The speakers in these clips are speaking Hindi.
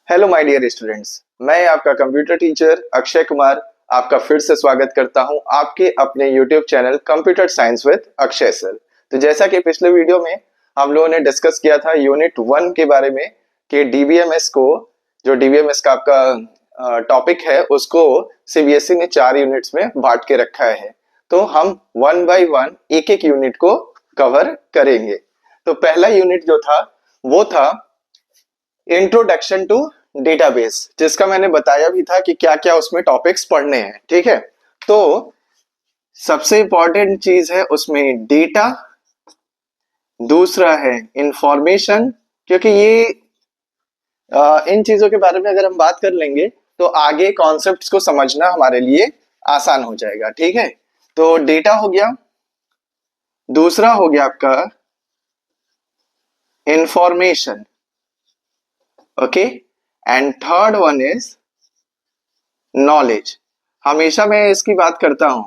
हेलो माय डियर स्टूडेंट्स, मैं आपका कंप्यूटर टीचर अक्षय कुमार आपका फिर से स्वागत करता हूं आपके अपने YouTube channel computer science with Akshay sir. तो जैसा कि पिछले वीडियो में हम लोगों ने डिस्कस किया था यूनिट 1 के बारे में कि डीबीएमएस को, जो डीबीएमएस का आपका टॉपिक है, उसको सीबीएसई ने 4 यूनिट्स में बांट के रखा है। तो हम वन बाय वन एक एक यूनिट को कवर करेंगे। तो पहला यूनिट जो था वो था इंट्रोडक्शन टू डेटाबेस, जिसका मैंने बताया भी था कि क्या क्या उसमें टॉपिक्स पढ़ने हैं। ठीक है, तो सबसे इंपॉर्टेंट चीज है उसमें डेटा, दूसरा है इंफॉर्मेशन, क्योंकि ये इन चीजों के बारे में अगर हम बात कर लेंगे तो आगे कॉन्सेप्ट्स को समझना हमारे लिए आसान हो जाएगा। ठीक है, तो डेटा हो गया, दूसरा हो गया आपका information, okay, and third one is knowledge. हमेशा मैं इसकी बात करता हूं,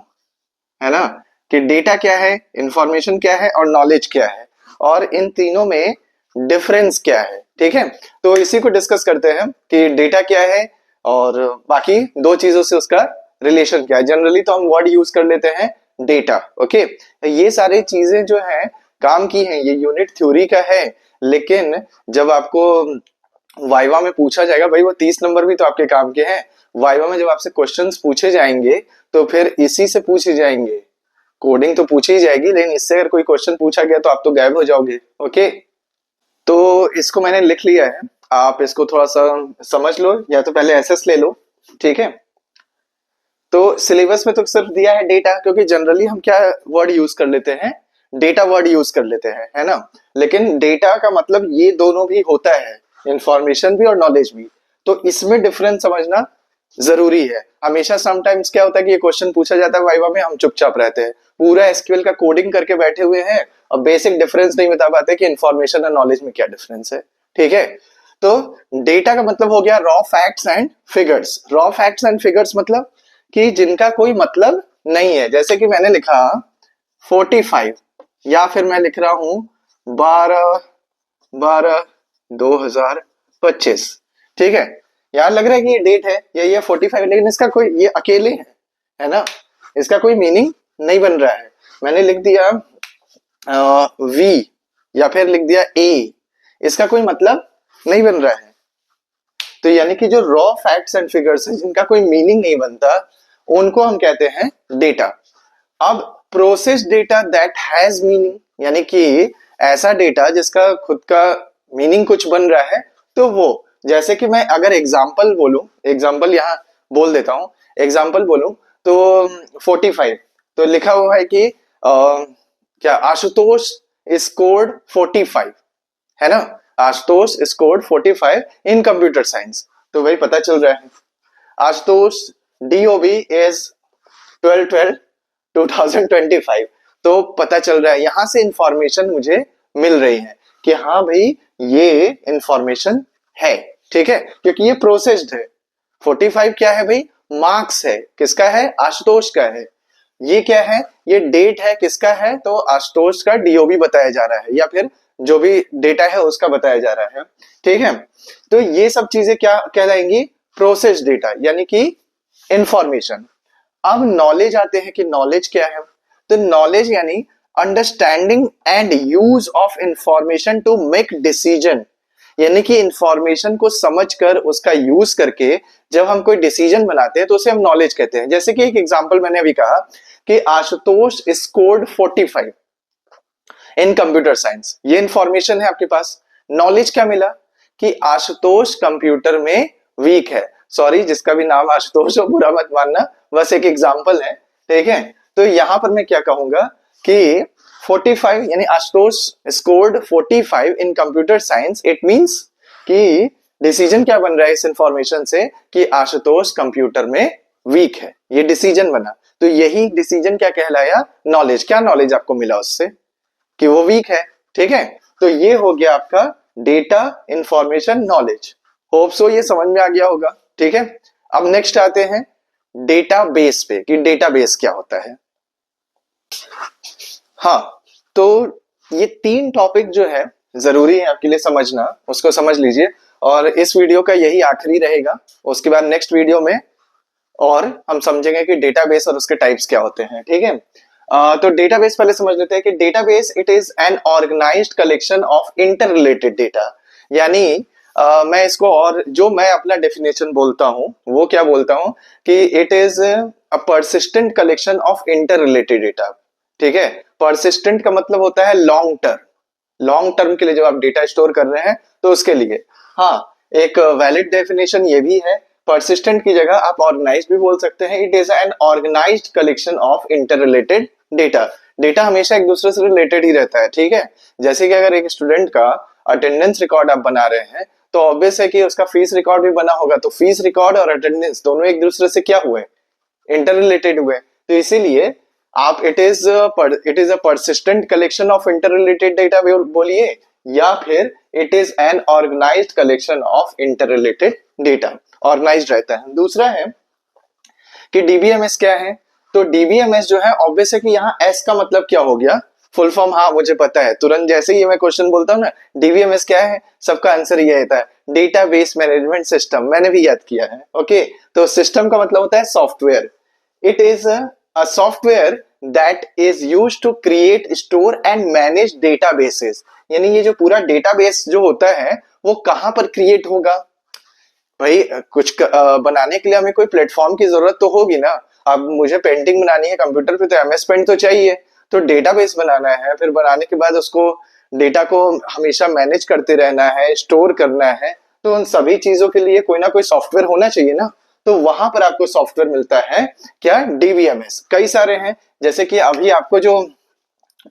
है ना, कि डेटा क्या है, इंफॉर्मेशन क्या है और नॉलेज क्या है, और इन तीनों में डिफरेंस क्या है। ठीक है, तो इसी को डिस्कस करते हैं कि डेटा क्या है और बाकी दो चीजों से उसका रिलेशन क्या है। जनरली तो हम वर्ड यूज कर लेते हैं डेटा। ओके, ये सारी चीजें जो है काम की हैं, ये यूनिट थ्योरी का है, लेकिन जब आपको वाइवा में पूछा जाएगा, भाई वो 30 नंबर भी तो आपके काम के हैं। वाइवा में जब आपसे क्वेश्चंस पूछे जाएंगे तो फिर इसी से पूछे जाएंगे। कोडिंग तो पूछी ही जाएगी, लेकिन इससे अगर कोई क्वेश्चन पूछा गया तो आप तो गायब हो जाओगे। ओके, तो इसको मैंने लिख लिया है, आप इसको थोड़ा सा समझ लो या तो पहले एसएस ले लो। ठीक है, तो सिलेबस में तो सिर्फ दिया है डेटा, क्योंकि जनरली हम क्या वर्ड यूज कर लेते हैं, डेटा वर्ड यूज कर लेते हैं, है ना। लेकिन डेटा का मतलब ये दोनों भी होता है, इंफॉर्मेशन भी और नॉलेज भी। तो इसमें डिफरेंस समझना जरूरी है। हमेशा समटाइम्स क्या होता है कि ये क्वेश्चन पूछा जाता है वाइवा में, हम चुपचाप रहते हैं, पूरा एसक्यूएल का कोडिंग करके बैठे हुए हैं और बेसिक डिफरेंस नहीं बता पाते कि इंफॉर्मेशन और नॉलेज में क्या डिफरेंस है। ठीक है, तो डेटा का मतलब हो गया raw facts and figures. Raw facts and figures मतलब कि जिनका कोई मतलब नहीं है, जैसे कि मैंने लिखा 45 या फिर मैं लिख रहा हूं 12/12/2025। ठीक है, यार लग रहा है कि ये डेट है या ये 45, लेकिन इसका कोई, ये अकेले है ना, इसका कोई मीनिंग नहीं बन रहा है। मैंने लिख दिया वी या फिर लिख दिया ए, इसका कोई मतलब नहीं बन रहा है। तो यानी कि जो रॉ फैक्ट्स एंड फिगर्स हैं, जिनका कोई मीनिंग नहीं बनता, उनको हम कहते हैं डेटा। अब process data that has meaning, यानी कि ऐसा डेटा जिसका खुद का मीनिंग कुछ बन रहा है, तो वो, जैसे कि मैं अगर एग्जांपल बोलूं, एग्जांपल यहां बोल देता हूं, एग्जांपल बोलूं तो 45, तो लिखा हुआ है कि क्या आशुतोष स्कोर्ड 45, है ना, आशुतोष स्कोर्ड 45 इन कंप्यूटर साइंस। तो भाई पता चल रहा है आशुतोष डीओबी इज 12/12/2025। तो पता चल रहा है, यहां से इंफॉर्मेशन मुझे मिल रही है कि हाँ भाई ये इंफॉर्मेशन है। ठीक है, क्योंकि ये प्रोसेस्ड है। 45 क्या है भाई, मार्क्स है, किसका है, आशुतोष का है। ये क्या है, ये डेट है, किसका है, तो आशुतोष का डीओबी बताया जा रहा है, या फिर जो भी डेटा है उसका बताया जा रहा है। ठीक है, तो ये सब चीजें क्या कहलाएंगी, प्रोसेस डेटा, यानी कि इंफॉर्मेशन। अब नॉलेज आते हैं कि नॉलेज क्या है। तो नॉलेज यानी understanding and use of information to make decision, यानी कि इंफॉर्मेशन को समझकर उसका यूज करके जब हम कोई डिसीजन बनाते हैं तो उसे हम नॉलेज कहते हैं। जैसे कि एक एग्जांपल मैंने अभी कहा कि आशुतोष स्कोर्ड 45 इन कंप्यूटर साइंस, ये इंफॉर्मेशन है आपके पास। नॉलेज क्या मिला कि आशुतोष कंप्यूटर में वीक है। सॉरी, जिसका भी नाम आशुतोष हो बुरा मत मानना, बस एक एग्जांपल है। ठीक है, तो यहां पर मैं क्या कहूंगा कि 45 यानी Ashutosh scored 45 in computer science, it means कि डिसीजन क्या बन रहा है इस इंफॉर्मेशन से कि आशुतोष कंप्यूटर में वीक है, ये डिसीजन बना। तो यही डिसीजन क्या कहलाया, नॉलेज। क्या नॉलेज आपको मिला उससे कि वो वीक है। ठीक है, तो ये हो गया आपका data, information, knowledge. Hope so ये समझ में आ गया होगा। ठीक है, अब नेक्स्ट आते हैं डेटाबेस पे कि डेटाबेस क्या होता है। हाँ, तो ये 3 टॉपिक जो है जरूरी है आपके लिए समझना, उसको समझ लीजिए। और इस वीडियो का यही आखिरी रहेगा। उसके बाद नेक्स्ट वीडियो में और हम समझेंगे कि डेटाबेस और उसके टाइप्स क्या होते हैं। ठीक है, तो डेटाबेस पहले समझ लेते हैं कि database it is an organised collection of interrelated data. यानी मैं इसको और जो मैं अपना डेफिनेशन बोलता हूं वो क्या बोलता हूं कि it is a persistent collection of interrelated data. ठीक है, परसिस्टेंट का मतलब होता है लॉन्ग टर्म, लॉन्ग टर्म के लिए जब आप डेटा स्टोर कर रहे हैं तो उसके लिए। हाँ, एक वैलिड डेफिनेशन ये भी है, परसिस्टेंट की जगह आप ऑर्गेनाइज्ड भी बोल सकते हैं। It is an organised collection of interrelated data. Data हमेशा एक दूसरे से रिलेटेड ही रहता है। ठीक है, जैसे कि अगर एक स्टूडेंट का अटेंडेंस रिकॉर्ड आप बना रहे हैं तो ऑब्वियस है कि उसका फीस रिकॉर्ड भी बना होगा, तो फीस रिकॉर्ड और अटेंडेंस दोनों एक दूसरे से क्या हुए, इंटर रिलेटेड हुए। तो इसीलिए आप it is a persistent collection of interrelated data बोलिए, या फिर it is an organised collection of interrelated data, organised रहता है। दूसरा है कि डीबीएमएस क्या है, तो डीबीएमएस जो है ऑब्वियस है कि यहाँ एस का मतलब क्या हो गया, फुल फॉर्म। हाँ मुझे पता है, तुरंत जैसे ही मैं क्वेश्चन बोलता हूँ ना डीबीएमएस क्या है, सबका आंसर ये रहता है डेटाबेस मैनेजमेंट सिस्टम। मैंने भी याद किया है। ओके, तो सिस्टम का मतलब होता है software. It is a software that is use to create, store and manage databases. यानी ये जो पूरा डेटाबेस जो होता है वो कहाँ पर क्रिएट होगा भाई, कुछ बनाने के लिए हमें कोई प्लेटफॉर्म की जरूरत तो होगी ना। अब मुझे पेंटिंग बनानी है कंप्यूटर पे तो एमएस पेंट तो चाहिए, तो डेटाबेस बनाना है, फिर बनाने के बाद उसको डेटा को हमेशा मैनेज करते रहना है, स्टोर करना है, तो उन सभी चीजों के लिए कोई ना कोई सॉफ्टवेयर होना चाहिए ना। तो वहां पर आपको सॉफ्टवेयर मिलता है क्या, डीबीएमएस। कई सारे हैं, जैसे कि अभी आपको जो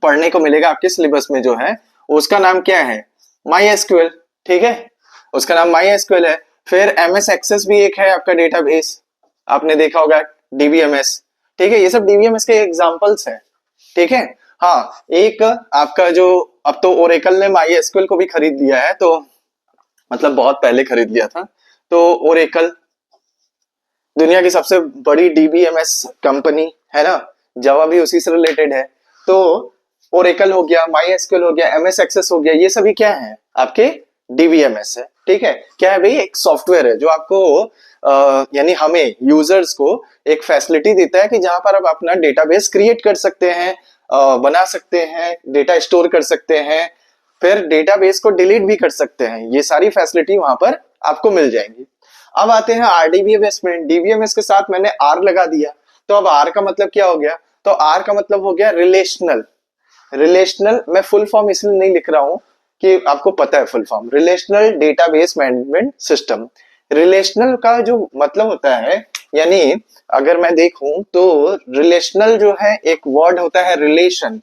पढ़ने को मिलेगा आपके सिलेबस में जो है उसका नाम क्या है, माई एसक्यूएल। ठीक है, उसका नाम माई एसक्यूएल है। फिर एमएस एक्सेस भी एक है आपका डेटाबेस, आपने देखा होगा डीबीएमएस। ठीक है, ये सब डीबीएमएस के एग्जांपल्स हैं। ठीक है, हाँ एक आपका जो, अब तो ओरेकल ने माई एसक्यूएल को भी खरीद लिया है, तो मतलब बहुत पहले खरीद लिया था। तो ओरेकल दुनिया की सबसे बड़ी डीबीएमएस कंपनी है ना, जावा भी उसी से रिलेटेड है। तो ओरेकल हो गया, माई एसक्यूएल हो गया, एमएस एक्सेस हो गया, ये सभी क्या है आपके डीबीएमएस है। ठीक है, क्या है भाई, एक सॉफ्टवेयर है जो आपको यानी हमें यूजर्स को एक फैसिलिटी देता है कि जहां पर आप अपना डेटाबेस क्रिएट कर सकते हैं, बना सकते हैं, डेटा स्टोर कर सकते हैं, फिर डेटाबेस को डिलीट भी कर सकते हैं। ये सारी फैसिलिटी वहां पर आपको मिल जाएंगी। अब आते हैं आरडीबीएमएस में। डीबीएमएस के साथ मैंने आर लगा दिया, तो अब आर का मतलब क्या हो गया, तो आर का मतलब हो गया रिलेशनल। रिलेशनल मैं फुल फॉर्म इसलिए नहीं लिख रहा हूं कि आपको पता है full form, relational database management system. Relational का जो मतलब होता है, यानी अगर मैं देखूं तो रिलेशनल जो है एक वर्ड होता है रिलेशन।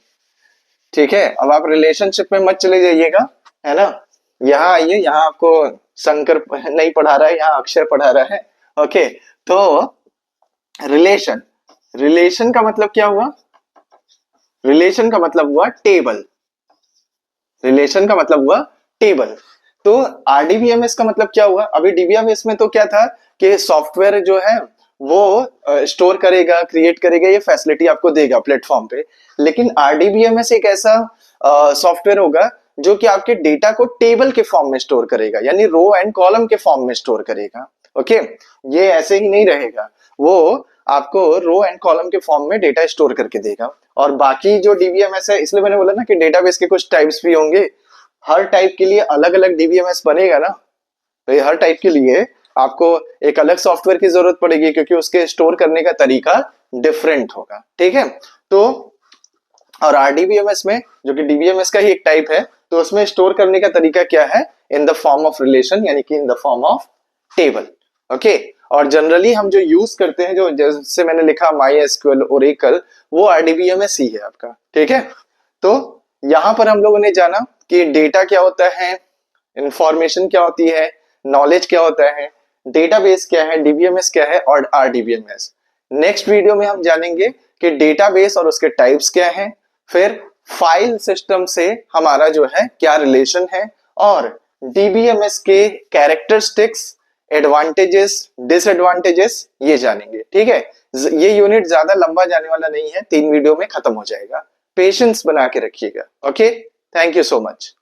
ठीक है, अब आप रिलेशनशिप में मत चले जाइएगा, है ना, यहाँ आइए, यहाँ आपको शंकर नहीं पढ़ा रहा है, यहाँ अक्षर पढ़ा रहा है। ओके, तो रिलेशन, रिलेशन का मतलब क्या हुआ, रिलेशन का मतलब हुआ टेबल, रिलेशन का मतलब हुआ टेबल। तो आरडीबीएमएस का मतलब क्या हुआ, अभी डीबीएमएस में तो क्या था कि सॉफ्टवेयर जो है वो स्टोर करेगा, क्रिएट करेगा, ये फैसिलिटी आपको देगा प्लेटफॉर्म पे। लेकिन आरडीबीएमएस एक ऐसा सॉफ्टवेयर होगा जो कि आपके डेटा को टेबल के फॉर्म में स्टोर करेगा, यानी रो एंड कॉलम के फॉर्म में स्टोर करेगा। ओके, ये ऐसे ही नहीं रहेगा, वो आपको रो एंड कॉलम के फॉर्म में डेटा स्टोर करके देगा। और बाकी जो डीबीएमएस है, इसलिए मैंने बोला ना कि डेटाबेस के कुछ टाइप्स भी होंगे, हर टाइप के लिए अलग अलग डीबीएमएस बनेगा ना, तो ये हर टाइप के लिए आपको एक अलग सॉफ्टवेयर की जरूरत पड़ेगी, क्योंकि उसके स्टोर करने का तरीका डिफरेंट होगा। ठीक है, तो और आरडीबीएमएस में जो कि डीबीएमएस का ही एक टाइप है, तो उसमें स्टोर करने का तरीका क्या है, in the form of relation, यानी कि in the form of table. Okay, और जनरली हम जो यूज करते हैं, जो जैसे मैंने लिखा माई एसक्यूएल, ओरेकल, वो आरडीबीएमएस ही है आपका। ठीक है, तो यहां पर हम लोगों ने जाना कि डेटा क्या होता है, इंफॉर्मेशन क्या होती है, नॉलेज क्या होता है, डेटाबेस क्या है, डीबीएमएस क्या है और आरडीबीएमएस। नेक्स्ट वीडियो में हम जानेंगे कि डेटाबेस और उसके टाइप्स क्या हैं, फिर फाइल सिस्टम से हमारा जो है क्या रिलेशन है, और डीबीएमएस के कैरेक्टरिस्टिक्स, एडवांटेजेस, डिसएडवांटेजेस, ये जानेंगे। ठीक है, ये यूनिट ज्यादा लंबा जाने वाला नहीं है, 3 वीडियो में खत्म हो जाएगा। पेशेंस बना के रखिएगा। Okay, thank you so much.